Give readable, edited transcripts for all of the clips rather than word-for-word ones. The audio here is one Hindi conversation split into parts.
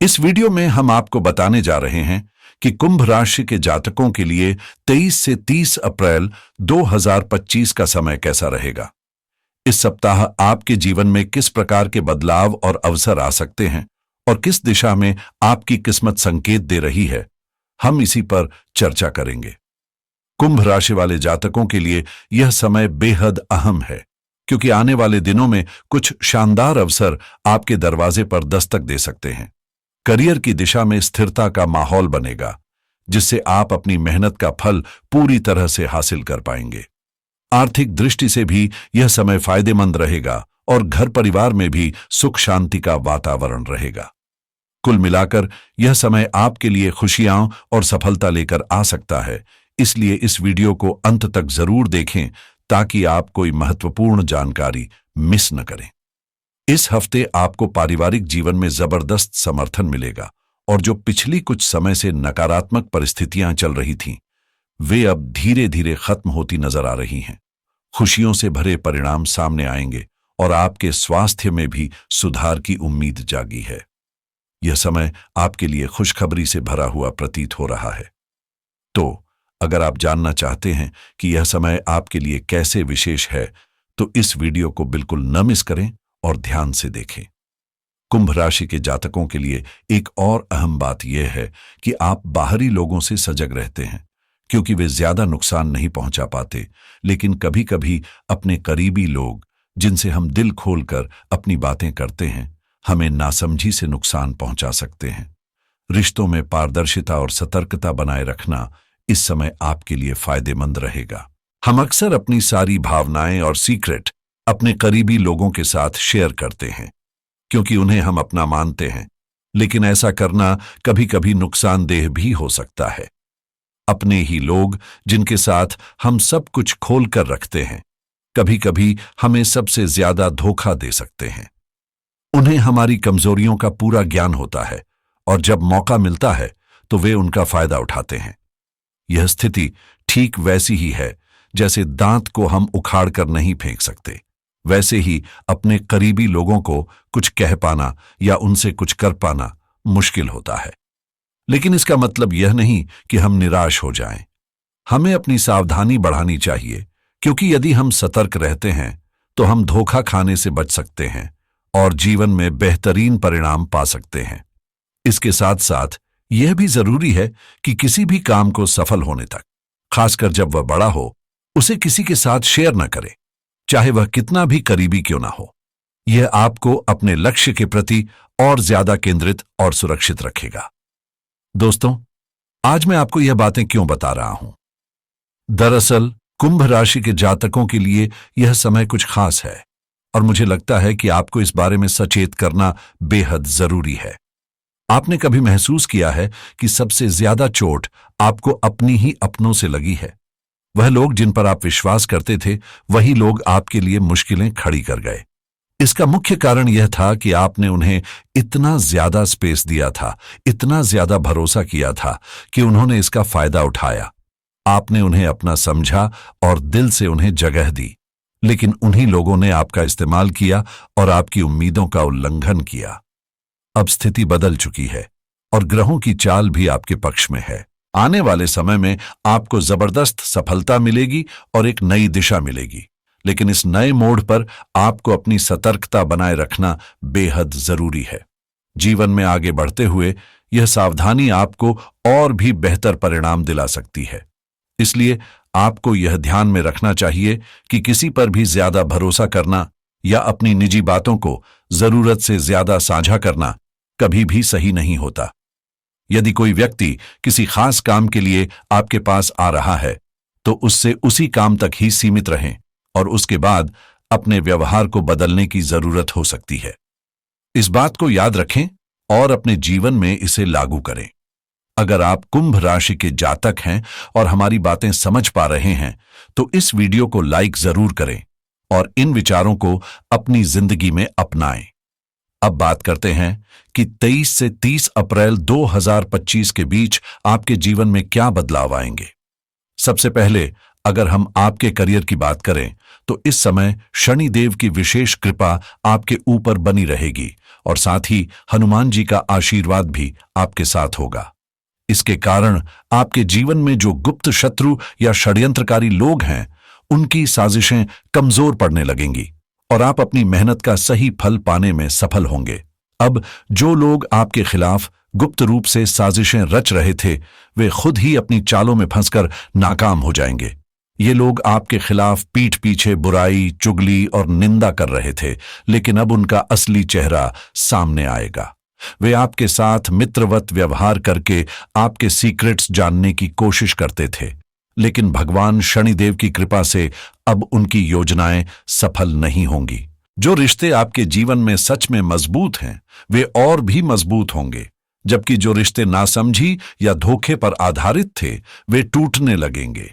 इस वीडियो में हम आपको बताने जा रहे हैं कि कुंभ राशि के जातकों के लिए 23 से 30 अप्रैल 2025 का समय कैसा रहेगा। इस सप्ताह आपके जीवन में किस प्रकार के बदलाव और अवसर आ सकते हैं और किस दिशा में आपकी किस्मत संकेत दे रही है, हम इसी पर चर्चा करेंगे। कुंभ राशि वाले जातकों के लिए यह समय बेहद अहम है, क्योंकि आने वाले दिनों में कुछ शानदार अवसर आपके दरवाजे पर दस्तक दे सकते हैं। करियर की दिशा में स्थिरता का माहौल बनेगा, जिससे आप अपनी मेहनत का फल पूरी तरह से हासिल कर पाएंगे। आर्थिक दृष्टि से भी यह समय फायदेमंद रहेगा और घर परिवार में भी सुख शांति का वातावरण रहेगा। कुल मिलाकर यह समय आपके लिए खुशियां और सफलता लेकर आ सकता है, इसलिए इस वीडियो को अंत तक जरूर देखें ताकि आप कोई महत्वपूर्ण जानकारी मिस न करें। इस हफ्ते आपको पारिवारिक जीवन में जबरदस्त समर्थन मिलेगा और जो पिछली कुछ समय से नकारात्मक परिस्थितियां चल रही थीं, वे अब धीरे धीरे खत्म होती नजर आ रही हैं। खुशियों से भरे परिणाम सामने आएंगे और आपके स्वास्थ्य में भी सुधार की उम्मीद जागी है। यह समय आपके लिए खुशखबरी से भरा हुआ प्रतीत हो रहा है। तो अगर आप जानना चाहते हैं कि यह समय आपके लिए कैसे विशेष है, तो इस वीडियो को बिल्कुल न मिस करें और ध्यान से देखें। कुंभ राशि के जातकों के लिए एक और अहम बात यह है कि आप बाहरी लोगों से सजग रहते हैं, क्योंकि वे ज्यादा नुकसान नहीं पहुंचा पाते, लेकिन कभी कभी अपने करीबी लोग, जिनसे हम दिल खोलकर अपनी बातें करते हैं, हमें नासमझी से नुकसान पहुंचा सकते हैं। रिश्तों में पारदर्शिता और सतर्कता बनाए रखना इस समय आपके लिए फायदेमंद रहेगा। हम अक्सर अपनी सारी भावनाएं और सीक्रेट अपने करीबी लोगों के साथ शेयर करते हैं, क्योंकि उन्हें हम अपना मानते हैं, लेकिन ऐसा करना कभी कभी नुकसानदेह भी हो सकता है। अपने ही लोग, जिनके साथ हम सब कुछ खोल कर रखते हैं, कभी कभी हमें सबसे ज्यादा धोखा दे सकते हैं। उन्हें हमारी कमजोरियों का पूरा ज्ञान होता है और जब मौका मिलता है तो वे उनका फायदा उठाते हैं। यह स्थिति ठीक वैसी ही है जैसे दांत को हम उखाड़ कर नहीं फेंक सकते, वैसे ही अपने करीबी लोगों को कुछ कह पाना या उनसे कुछ कर पाना मुश्किल होता है। लेकिन इसका मतलब यह नहीं कि हम निराश हो जाएं। हमें अपनी सावधानी बढ़ानी चाहिए, क्योंकि यदि हम सतर्क रहते हैं तो हम धोखा खाने से बच सकते हैं और जीवन में बेहतरीन परिणाम पा सकते हैं। इसके साथ साथ यह भी जरूरी है कि किसी भी काम को सफल होने तक, खासकर जब वह बड़ा हो, उसे किसी के साथ शेयर न करें, चाहे वह कितना भी करीबी क्यों ना हो। यह आपको अपने लक्ष्य के प्रति और ज्यादा केंद्रित और सुरक्षित रखेगा। दोस्तों, आज मैं आपको यह बातें क्यों बता रहा हूं? दरअसल कुंभ राशि के जातकों के लिए यह समय कुछ खास है और मुझे लगता है कि आपको इस बारे में सचेत करना बेहद जरूरी है। आपने कभी महसूस किया है कि सबसे ज्यादा चोट आपको अपनी ही अपनों से लगी है? वह लोग जिन पर आप विश्वास करते थे, वही लोग आपके लिए मुश्किलें खड़ी कर गए। इसका मुख्य कारण यह था कि आपने उन्हें इतना ज्यादा स्पेस दिया था, इतना ज्यादा भरोसा किया था कि उन्होंने इसका फायदा उठाया। आपने उन्हें अपना समझा और दिल से उन्हें जगह दी, लेकिन उन्हीं लोगों ने आपका इस्तेमाल किया और आपकी उम्मीदों का उल्लंघन किया। अब स्थिति बदल चुकी है और ग्रहों की चाल भी आपके पक्ष में है। आने वाले समय में आपको जबरदस्त सफलता मिलेगी और एक नई दिशा मिलेगी, लेकिन इस नए मोड़ पर आपको अपनी सतर्कता बनाए रखना बेहद जरूरी है। जीवन में आगे बढ़ते हुए यह सावधानी आपको और भी बेहतर परिणाम दिला सकती है। इसलिए आपको यह ध्यान में रखना चाहिए कि किसी पर भी ज्यादा भरोसा करना या अपनी निजी बातों को जरूरत से ज्यादा साझा करना कभी भी सही नहीं होता। यदि कोई व्यक्ति किसी खास काम के लिए आपके पास आ रहा है, तो उससे उसी काम तक ही सीमित रहें और उसके बाद अपने व्यवहार को बदलने की जरूरत हो सकती है। इस बात को याद रखें और अपने जीवन में इसे लागू करें। अगर आप कुंभ राशि के जातक हैं और हमारी बातें समझ पा रहे हैं, तो इस वीडियो को लाइक जरूर करें और इन विचारों को अपनी जिंदगी में अपनाएं। अब बात करते हैं कि 23 से 30 अप्रैल 2025 के बीच आपके जीवन में क्या बदलाव आएंगे। सबसे पहले अगर हम आपके करियर की बात करें, तो इस समय शनिदेव की विशेष कृपा आपके ऊपर बनी रहेगी और साथ ही हनुमान जी का आशीर्वाद भी आपके साथ होगा। इसके कारण आपके जीवन में जो गुप्त शत्रु या षड्यंत्रकारी लोग हैं, उनकी साजिशें कमजोर पड़ने लगेंगी और आप अपनी मेहनत का सही फल पाने में सफल होंगे। अब जो लोग आपके खिलाफ गुप्त रूप से साजिशें रच रहे थे, वे खुद ही अपनी चालों में फंसकर नाकाम हो जाएंगे। ये लोग आपके खिलाफ पीठ पीछे बुराई, चुगली और निंदा कर रहे थे, लेकिन अब उनका असली चेहरा सामने आएगा। वे आपके साथ मित्रवत व्यवहार करके आपके सीक्रेट्स जानने की कोशिश करते थे, लेकिन भगवान शनिदेव की कृपा से अब उनकी योजनाएं सफल नहीं होंगी। जो रिश्ते आपके जीवन में सच में मजबूत हैं, वे और भी मजबूत होंगे, जबकि जो रिश्ते नासमझी या धोखे पर आधारित थे, वे टूटने लगेंगे।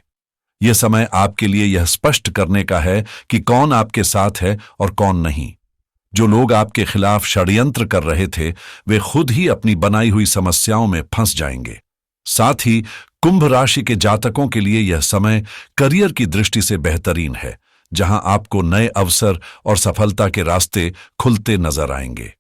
यह समय आपके लिए यह स्पष्ट करने का है कि कौन आपके साथ है और कौन नहीं। जो लोग आपके खिलाफ षड्यंत्र कर रहे थे, वे खुद ही अपनी बनाई हुई समस्याओं में फंस जाएंगे। साथ ही कुंभ राशि के जातकों के लिए यह समय करियर की दृष्टि से बेहतरीन है, जहां आपको नए अवसर और सफलता के रास्ते खुलते नजर आएंगे।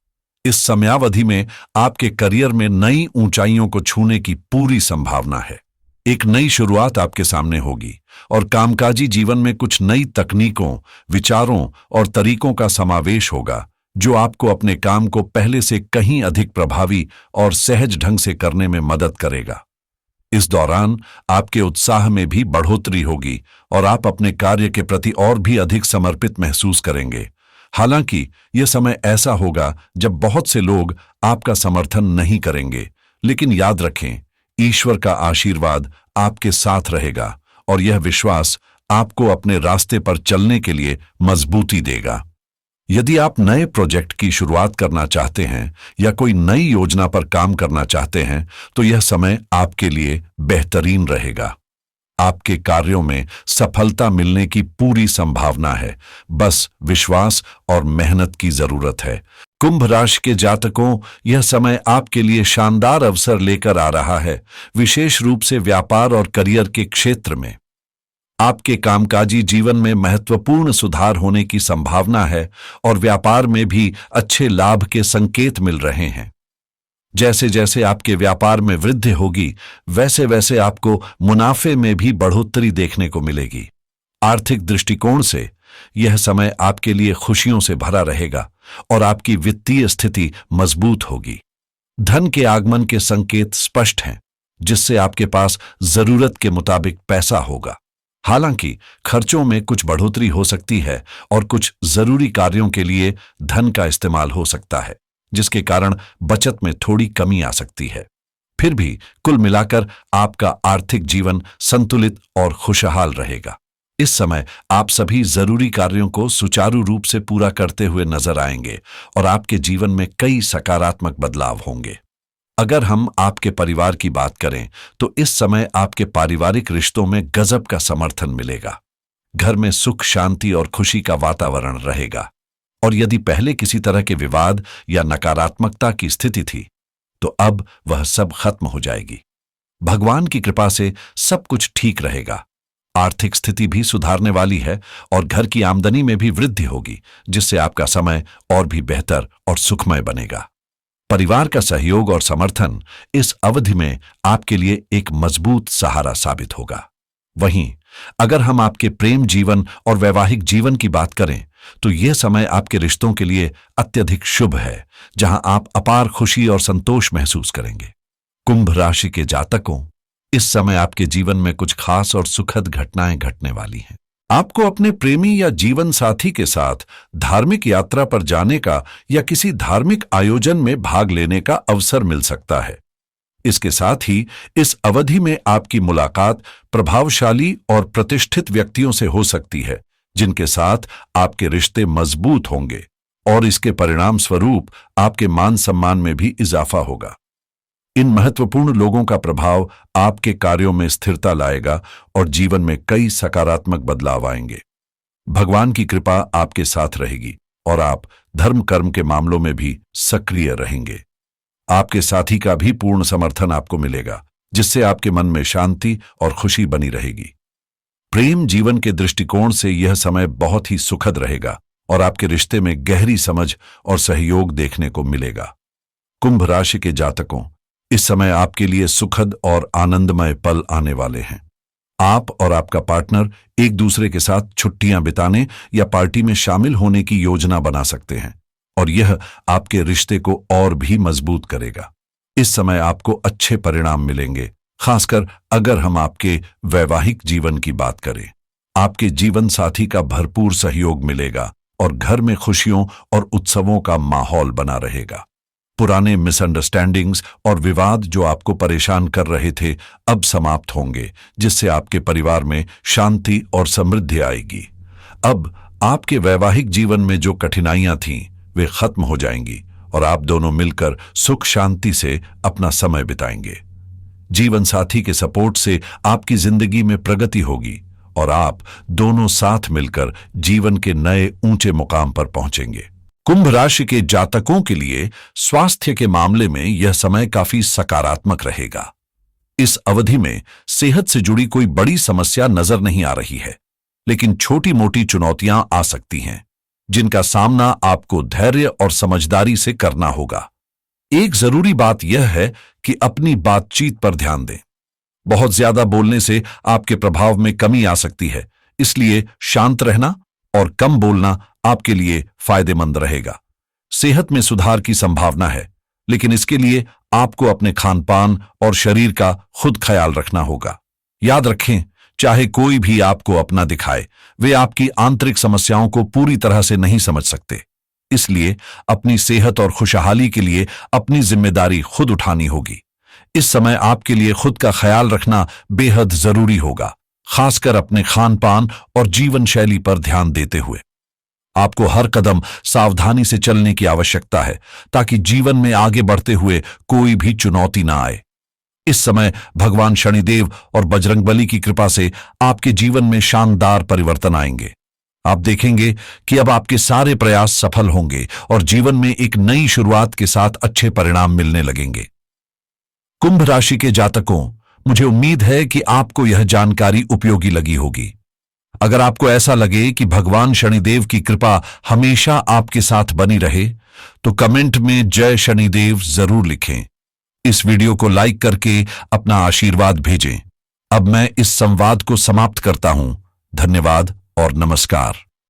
इस समयावधि में आपके करियर में नई ऊंचाइयों को छूने की पूरी संभावना है। एक नई शुरुआत आपके सामने होगी और कामकाजी जीवन में कुछ नई तकनीकों, विचारों और तरीकों का समावेश होगा, जो आपको अपने काम को पहले से कहीं अधिक प्रभावी और सहज ढंग से करने में मदद करेगा। इस दौरान आपके उत्साह में भी बढ़ोतरी होगी और आप अपने कार्य के प्रति और भी अधिक समर्पित महसूस करेंगे। हालांकि यह समय ऐसा होगा जब बहुत से लोग आपका समर्थन नहीं करेंगे, लेकिन याद रखें, ईश्वर का आशीर्वाद आपके साथ रहेगा और यह विश्वास आपको अपने रास्ते पर चलने के लिए मजबूती देगा। यदि आप नए प्रोजेक्ट की शुरुआत करना चाहते हैं या कोई नई योजना पर काम करना चाहते हैं, तो यह समय आपके लिए बेहतरीन रहेगा। आपके कार्यों में सफलता मिलने की पूरी संभावना है, बस विश्वास और मेहनत की जरूरत है। कुंभ राशि के जातकों, यह समय आपके लिए शानदार अवसर लेकर आ रहा है, विशेष रूप से व्यापार और करियर के क्षेत्र में। आपके कामकाजी जीवन में महत्वपूर्ण सुधार होने की संभावना है और व्यापार में भी अच्छे लाभ के संकेत मिल रहे हैं। जैसे जैसे आपके व्यापार में वृद्धि होगी, वैसे वैसे आपको मुनाफे में भी बढ़ोतरी देखने को मिलेगी। आर्थिक दृष्टिकोण से यह समय आपके लिए खुशियों से भरा रहेगा और आपकी वित्तीय स्थिति मजबूत होगी। धन के आगमन के संकेत स्पष्ट हैं, जिससे आपके पास जरूरत के मुताबिक पैसा होगा। हालांकि खर्चों में कुछ बढ़ोतरी हो सकती है और कुछ जरूरी कार्यों के लिए धन का इस्तेमाल हो सकता है, जिसके कारण बचत में थोड़ी कमी आ सकती है। फिर भी कुल मिलाकर आपका आर्थिक जीवन संतुलित और खुशहाल रहेगा। इस समय आप सभी जरूरी कार्यों को सुचारू रूप से पूरा करते हुए नजर आएंगे और आपके जीवन में कई सकारात्मक बदलाव होंगे। अगर हम आपके परिवार की बात करें, तो इस समय आपके पारिवारिक रिश्तों में गजब का समर्थन मिलेगा। घर में सुख, शांति और खुशी का वातावरण रहेगा। और यदि पहले किसी तरह के विवाद या नकारात्मकता की स्थिति थी, तो अब वह सब खत्म हो जाएगी। भगवान की कृपा से सब कुछ ठीक रहेगा। आर्थिक स्थिति भी सुधारने वाली है और घर की आमदनी में भी वृद्धि होगी, जिससे आपका समय और भी बेहतर और सुखमय बनेगा। परिवार का सहयोग और समर्थन इस अवधि में आपके लिए एक मजबूत सहारा साबित होगा। वहीं अगर हम आपके प्रेम जीवन और वैवाहिक जीवन की बात करें, तो यह समय आपके रिश्तों के लिए अत्यधिक शुभ है, जहां आप अपार खुशी और संतोष महसूस करेंगे। कुंभ राशि के जातकों, इस समय आपके जीवन में कुछ खास और सुखद घटनाएं घटने वाली हैं। आपको अपने प्रेमी या जीवन साथी के साथ धार्मिक यात्रा पर जाने का या किसी धार्मिक आयोजन में भाग लेने का अवसर मिल सकता है। इसके साथ ही इस अवधि में आपकी मुलाकात प्रभावशाली और प्रतिष्ठित व्यक्तियों से हो सकती है, जिनके साथ आपके रिश्ते मजबूत होंगे और इसके परिणाम स्वरूप आपके मान सम्मान में भी इजाफा होगा। इन महत्वपूर्ण लोगों का प्रभाव आपके कार्यों में स्थिरता लाएगा और जीवन में कई सकारात्मक बदलाव आएंगे। भगवान की कृपा आपके साथ रहेगी और आप धर्म कर्म के मामलों में भी सक्रिय रहेंगे। आपके साथी का भी पूर्ण समर्थन आपको मिलेगा, जिससे आपके मन में शांति और खुशी बनी रहेगी। प्रेम जीवन के दृष्टिकोण से यह समय बहुत ही सुखद रहेगा और आपके रिश्ते में गहरी समझ और सहयोग देखने को मिलेगा। कुंभ राशि के जातकों, इस समय आपके लिए सुखद और आनंदमय पल आने वाले हैं। आप और आपका पार्टनर एक दूसरे के साथ छुट्टियां बिताने या पार्टी में शामिल होने की योजना बना सकते हैं और यह आपके रिश्ते को और भी मजबूत करेगा। इस समय आपको अच्छे परिणाम मिलेंगे, खासकर अगर हम आपके वैवाहिक जीवन की बात करें। आपके जीवन साथी का भरपूर सहयोग मिलेगा और घर में खुशियों और उत्सवों का माहौल बना रहेगा। पुराने मिसअंडरस्टैंडिंग्स और विवाद जो आपको परेशान कर रहे थे अब समाप्त होंगे, जिससे आपके परिवार में शांति और समृद्धि आएगी। अब आपके वैवाहिक जीवन में जो कठिनाइयां थीं वे खत्म हो जाएंगी और आप दोनों मिलकर सुख शांति से अपना समय बिताएंगे। जीवन साथी के सपोर्ट से आपकी जिंदगी में प्रगति होगी और आप दोनों साथ मिलकर जीवन के नए ऊंचे मुकाम पर पहुंचेंगे। कुंभ राशि के जातकों के लिए स्वास्थ्य के मामले में यह समय काफी सकारात्मक रहेगा। इस अवधि में सेहत से जुड़ी कोई बड़ी समस्या नजर नहीं आ रही है, लेकिन छोटी मोटी चुनौतियां आ सकती हैं, जिनका सामना आपको धैर्य और समझदारी से करना होगा। एक जरूरी बात यह है कि अपनी बातचीत पर ध्यान दें। बहुत ज्यादा बोलने से आपके प्रभाव में कमी आ सकती है, इसलिए शांत रहना और कम बोलना आपके लिए फायदेमंद रहेगा। सेहत में सुधार की संभावना है, लेकिन इसके लिए आपको अपने खानपान और शरीर का खुद ख्याल रखना होगा। याद रखें, चाहे कोई भी आपको अपना दिखाए, वे आपकी आंतरिक समस्याओं को पूरी तरह से नहीं समझ सकते। इसलिए अपनी सेहत और खुशहाली के लिए अपनी जिम्मेदारी खुद उठानी होगी। इस समय आपके लिए खुद का ख्याल रखना बेहद जरूरी होगा, खासकर अपने खानपान और जीवन शैली पर ध्यान देते हुए। आपको हर कदम सावधानी से चलने की आवश्यकता है, ताकि जीवन में आगे बढ़ते हुए कोई भी चुनौती ना आए। इस समय भगवान शनिदेव और बजरंगबली की कृपा से आपके जीवन में शानदार परिवर्तन आएंगे। आप देखेंगे कि अब आपके सारे प्रयास सफल होंगे और जीवन में एक नई शुरुआत के साथ अच्छे परिणाम मिलने लगेंगे। कुंभ राशि के जातकों, मुझे उम्मीद है कि आपको यह जानकारी उपयोगी लगी होगी। अगर आपको ऐसा लगे कि भगवान शनिदेव की कृपा हमेशा आपके साथ बनी रहे, तो कमेंट में जय शनिदेव जरूर लिखें। इस वीडियो को लाइक करके अपना आशीर्वाद भेजें। अब मैं इस संवाद को समाप्त करता हूं। धन्यवाद और नमस्कार।